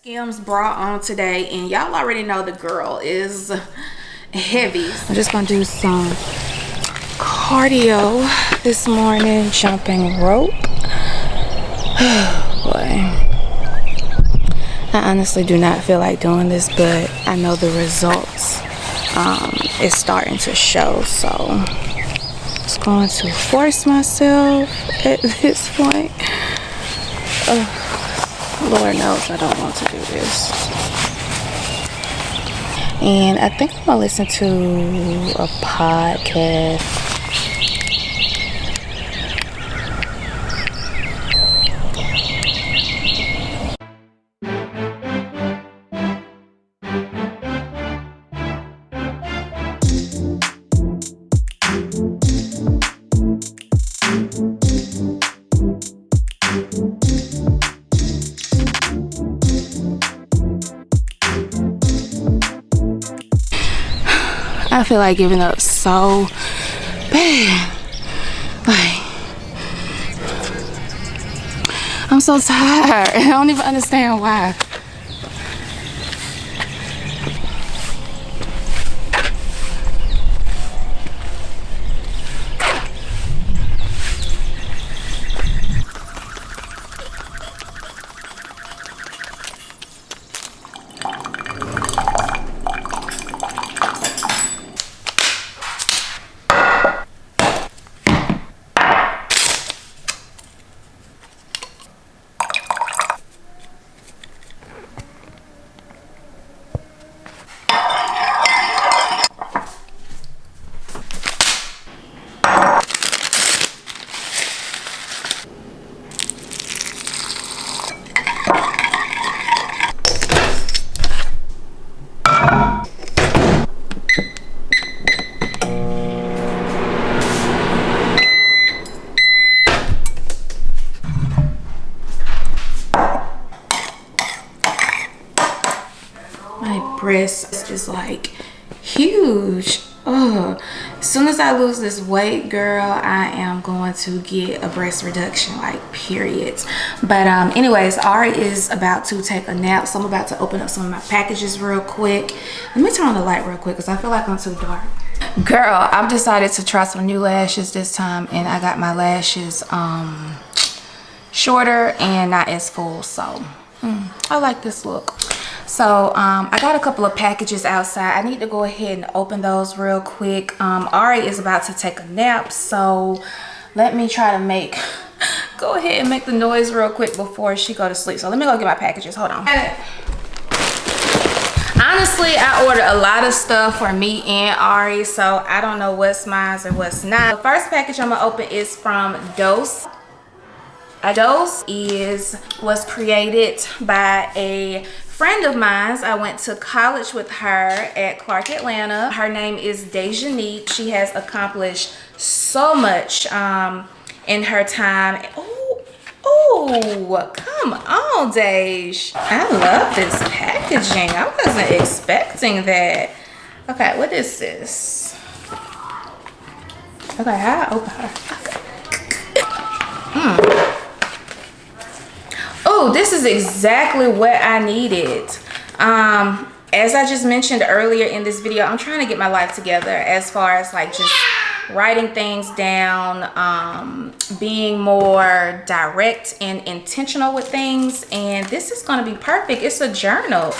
Skims bra on today, and y'all already know the girl is heavy. I'm just gonna do some cardio this morning, jumping rope. Boy, I honestly do not feel like doing this, but I know the results is starting to show, so I'm just going to force myself at this point. Lord knows I don't want to do this. And I think I'm gonna listen to a podcast. I feel like giving up so bad. Like, I'm so tired. I don't even understand why. Breast is like huge. As soon as I lose this weight, girl, I am going to get a breast reduction, like, period. But anyways, Ari is about to take a nap, so I'm about to open up some of my packages real quick. Let me turn on the light real quick because I feel like I'm too dark. Girl, I've decided to try some new lashes this time, and I got my lashes shorter and not as full, so I like this look. So I got a couple of packages outside. I need to go ahead and open those real quick. Ari is about to take a nap, so let me try to go ahead and make the noise real quick before she go to sleep. So let me go get my packages. Hold on. Honestly, I ordered a lot of stuff for me and Ari, so I don't know what's mine and what's not. The first package I'm gonna open is from Deauxs. Deauxs was created by a friend of mine. I went to college with her at Clark, Atlanta. Her name is DeJonique. She has accomplished so much in her time. Oh, come on, Dej. I love this packaging. I wasn't expecting that. Okay, what is this? Okay, how I open her? Oh, this is exactly what I needed. As I just mentioned earlier in this video, I'm trying to get my life together as far as like just writing things down, being more direct and intentional with things, and this is going to be perfect. It's a journal.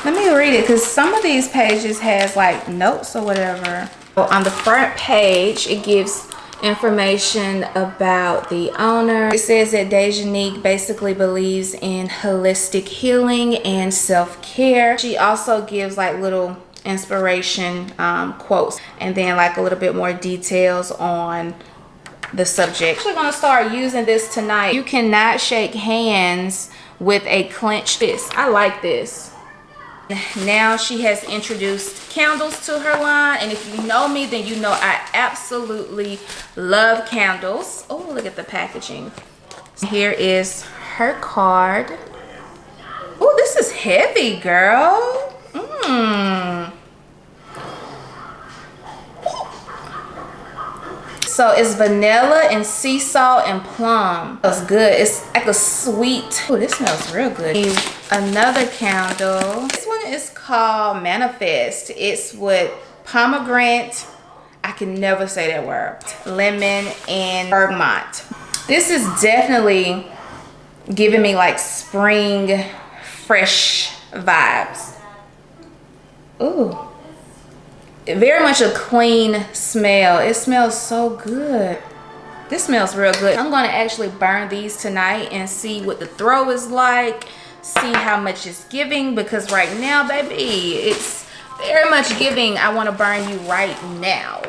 Let me read it because some of these pages has like notes or whatever. On the front page, it gives information about the owner. It says that DeJonique basically believes in holistic healing and self-care. She also gives like little inspiration quotes, and then like a little bit more details on the subject. We're gonna start using this tonight. You cannot shake hands with a clenched fist. I like this. Now she has introduced candles to her line, and if you know me, then you know I absolutely love candles. Oh, look at the packaging. Here is her card. Oh, this is heavy, girl. So it's vanilla and sea salt and plum. It's good. It's like a sweet. Oh, this smells real good. another candle. This one is called Manifest. It's with pomegranate, I can never say that word, lemon, and bergamot. This is definitely giving me like spring, fresh vibes. Ooh. Very much a clean smell. It smells so good. This smells real good. I'm gonna actually burn these tonight and see what the throw is like, see how much it's giving, because right now, baby, it's very much giving I want to burn you right now.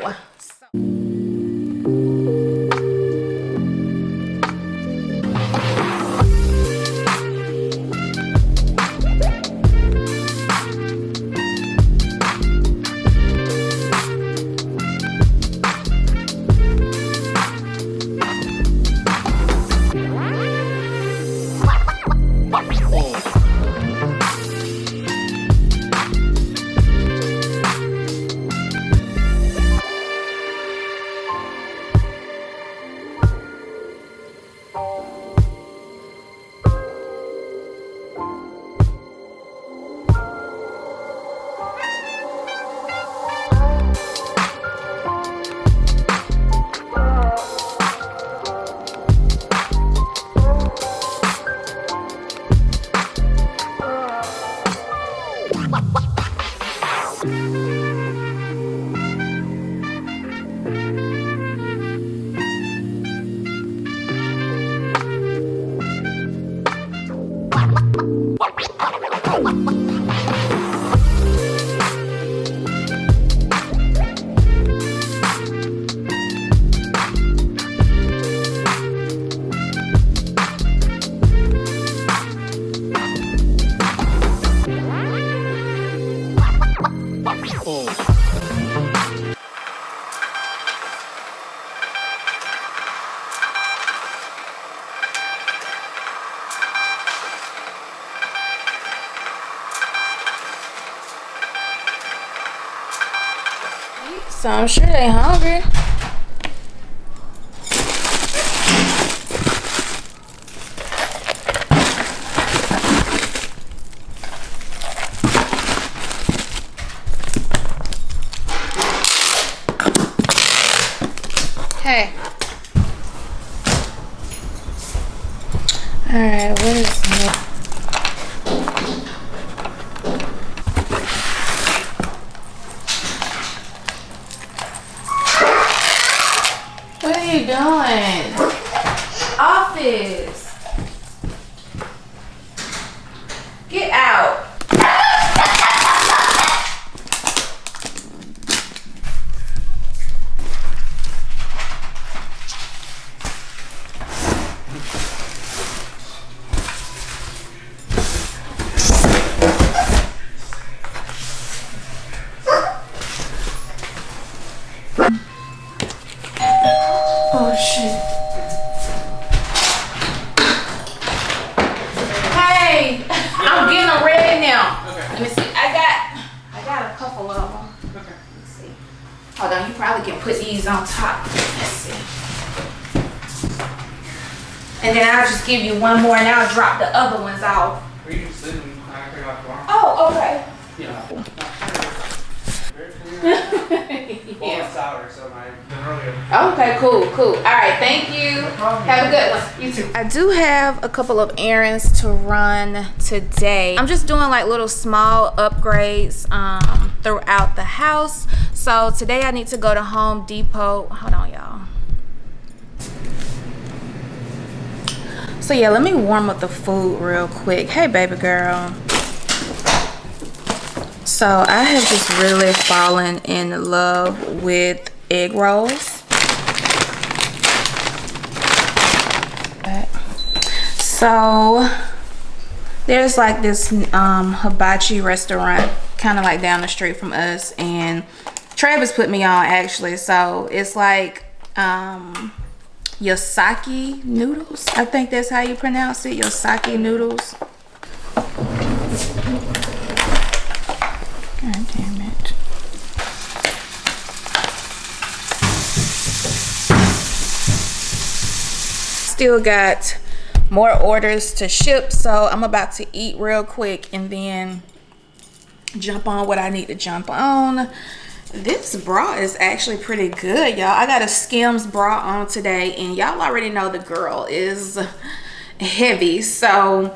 So I'm sure they hungry. Hey. All right, what is next? What are you doing? Office. Get out. Oh shit. Hey, I'm getting them ready now. Okay. Let me see. I got a couple of them. Okay. Let's see. Hold on, you probably can put these on top. Let's see. And then I'll just give you one more and I'll drop the other ones off. Or you can sit and I can off tomorrow. Oh, okay. Yeah. Yeah. Well, it's sour, so my earlier. Okay, cool. All right, thank you. Have a good one. You too. I do have a couple of errands to run today. I'm just doing like little small upgrades throughout the house. So today I need to go to Home Depot. Hold on, y'all. So yeah, let me warm up the food real quick. Hey, baby girl. So I have just really fallen in love with egg rolls. So there's like this hibachi restaurant kind of like down the street from us, and Travis put me on actually. So it's like Yosaki noodles. I think that's how you pronounce it. Yosaki noodles. God damn it. Still got more orders to ship, so I'm about to eat real quick and then jump on what I need to jump on. This bra is actually pretty good, y'all. I got a Skims bra on today, and y'all already know the girl is heavy, so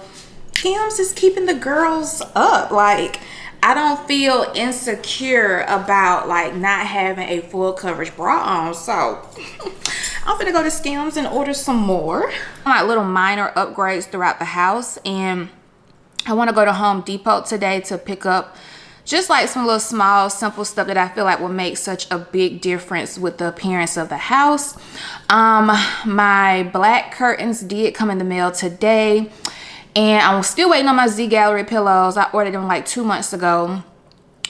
Skims is keeping the girls up. Like, I don't feel insecure about like not having a full coverage bra on, so I'm gonna go to Skims and order some more. Like little minor upgrades throughout the house, and I want to go to Home Depot today to pick up just like some little small simple stuff that I feel like will make such a big difference with the appearance of the house. My black curtains did come in the mail today, and I'm still waiting on my Z Gallery pillows. I ordered them like 2 months ago.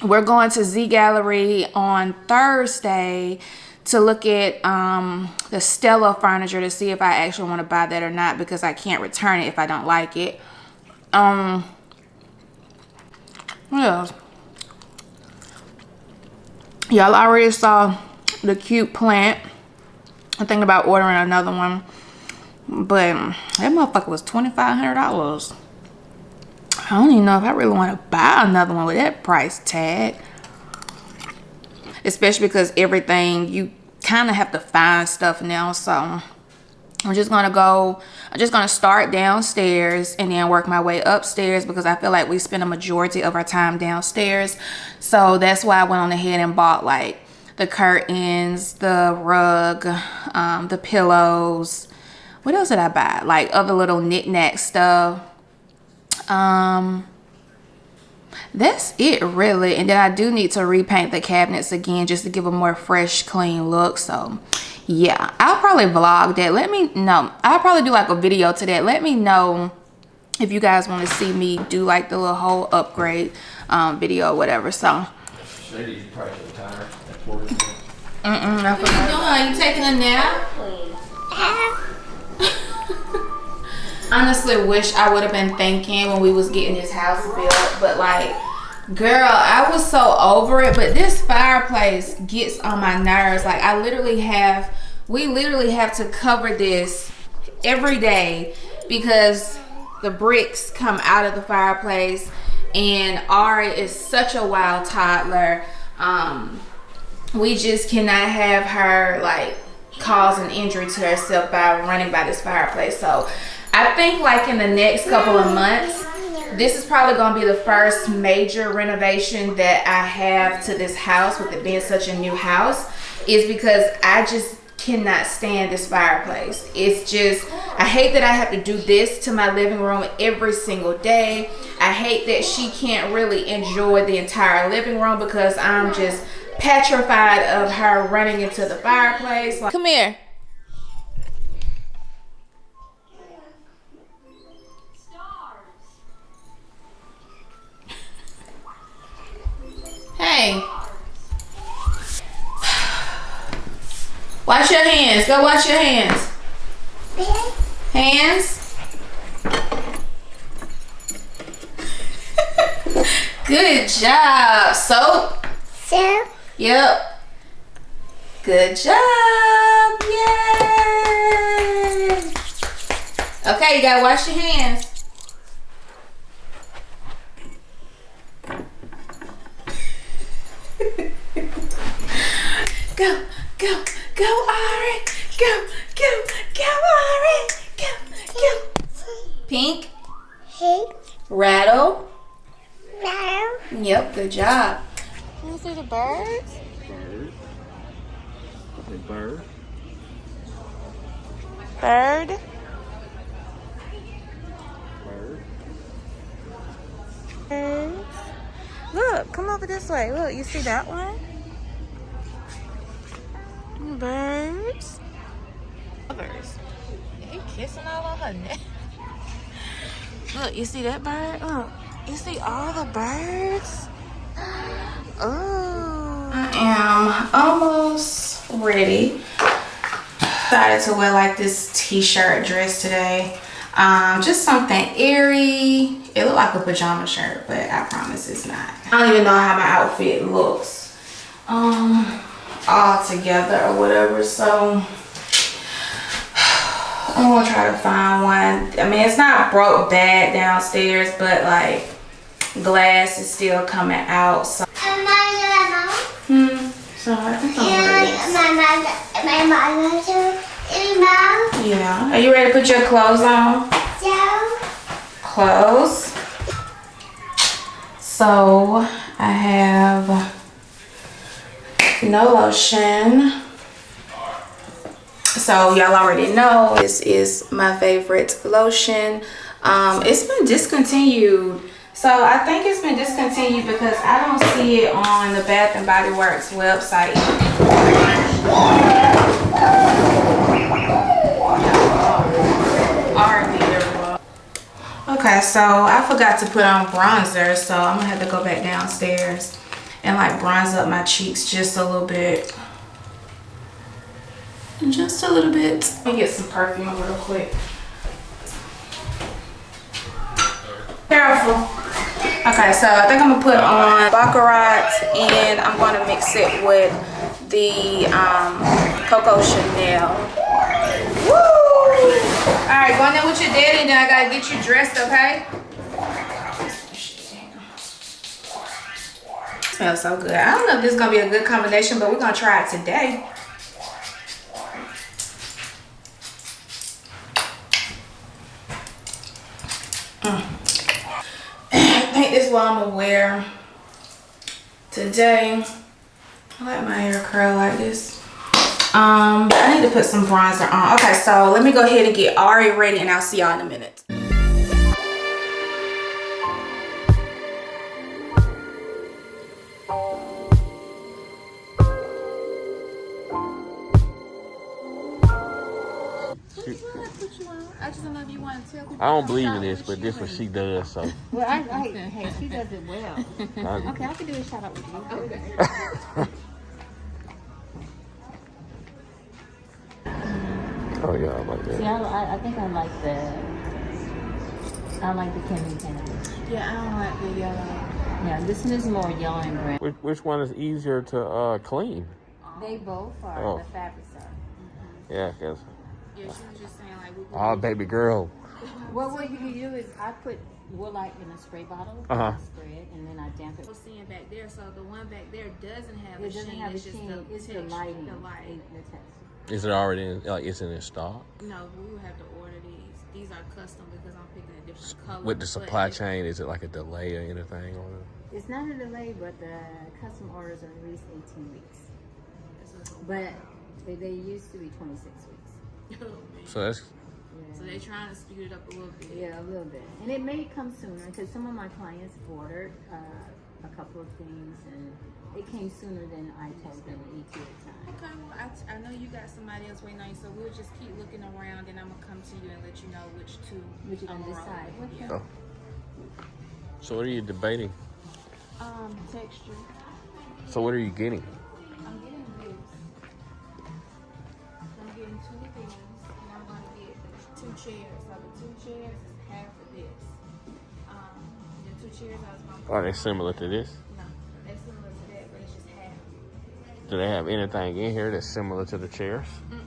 We're going to Z Gallery on Thursday to look at the Stella furniture to see if I actually want to buy that or not, because I can't return it if I don't like it. What else? Y'all already saw the cute plant. I'm thinking about ordering another one, but that motherfucker was $2,500. I don't even know if I really want to buy another one with that price tag, especially because everything, you kind of have to find stuff now. So I'm just gonna start downstairs and then work my way upstairs, because I feel like we spend a majority of our time downstairs. So that's why I went on ahead and bought like the curtains, the rug, the pillows. What else did I buy? Like other little knick-knack stuff. That's it really. And then I do need to repaint the cabinets again just to give a more fresh, clean look. So yeah, I'll probably vlog that. I'll probably do like a video to that. Let me know if you guys want to see me do like the little whole upgrade video or whatever. So Shady's probably tired. That's what it is. I forgot. What are you doing? Are you taking a nap? Honestly, wish I would have been thinking when we was getting this house built, but like, girl, I was so over it. But this fireplace gets on my nerves. Like, we literally have to cover this every day because the bricks come out of the fireplace, and Ari is such a wild toddler. We just cannot have her like cause an injury to herself by running by this fireplace. So I think like in the next couple of months, this is probably going to be the first major renovation that I have to this house, with it being such a new house, is because I just cannot stand this fireplace. It's just, I hate that I have to do this to my living room every single day. I hate that she can't really enjoy the entire living room because I'm just petrified of her running into the fireplace. Like, come here. Hey. Wash your hands. Go wash your hands. Hands. Good job. Soap. Soap. Yep. Good job. Yay. Okay, you gotta wash your hands. Go, go, go, Ari. Go, go, go, Ari. Go, go. Pink. Pink. Rattle. Rattle. Yep, good job. Can you see the birds? Bird. A bird. Bird. Bird. Birds. Look, come over this way. Look, you see that one? Birds. Birds. He kissing all on her neck. Look, you see that bird? Look, you see all the birds? Oh. I am almost ready. Decided to wear like this t-shirt dress today. Just something airy. It looked like a pajama shirt, but I promise it's not. I don't even know how my outfit looks all together or whatever. So I'm gonna try to find one. I mean, it's not broke bad downstairs, but like glass is still coming out. So, so I think yeah. Are you ready to put your clothes on? Yeah. Clothes. So I have no lotion. So y'all already know this is my favorite lotion. It's been discontinued. So I think it's been discontinued because I don't see it on the Bath and Body Works website. Okay, so I forgot to put on bronzer, so I'm gonna have to go back downstairs and like bronze up my cheeks just a little bit. Just a little bit. Let me get some perfume real quick. Careful. Okay, so I think I'm gonna put on Baccarat and I'm gonna mix it with the Coco Chanel. Woo! Alright, go in there with your daddy and then I gotta get you dressed, okay? Smells so good. I don't know if this is gonna be a good combination, but we're gonna try it today. I think this is what I'm gonna wear today. I like my hair curl like this. I need to put some bronzer on. Okay, so let me go ahead and get Ari ready and I'll see y'all in a minute. I just don't know if you want to tell people. I don't believe in this, but this is what she does, so. Well, hey, she does it well. Okay, I can do a shout out with you. Okay. Oh yeah, I like that. See, I think I like the candy cannabis. Yeah, I don't like the yellow. Yeah, this one is more yellow and brown. Which one is easier to clean? They both are. Oh. The fabrics are. Yeah, I guess. Yeah, she was just saying like we Oh, baby girl. Well, what you can do is I put woolite in a spray bottle. Uh-huh. I spray it and then I damp it. was seeing back there, so the one back there doesn't have It a doesn't sheen. have a It's just sheen. It's the texture, lighting. the light. The texture. Is it already in, like, it's in stock? No, we will have to order these. These are custom because I'm picking a different color. With the supply chain, is it like a delay or anything on it? It's not a delay, but the custom orders are at least 18 weeks. But they used to be 26 weeks. So that's, So they're trying to speed it up a little bit. Yeah, a little bit. And it may come sooner because some of my clients ordered a couple of things and it came sooner than I told them ETA time. Okay, well, I know you got somebody else waiting on you, so we'll just keep looking around and I'm going to come to you and let you know which two Which you're I'm gonna rolling decide. with. oh. So what are you debating? Texture. So what are you getting? I'm getting this. I'm getting two of these and I'm going to get two chairs. So the two chairs is half of this. The two chairs I was going to Are they similar to this? No, they're similar to that, but it's just half. Do they have anything in here that's similar to the chairs? No,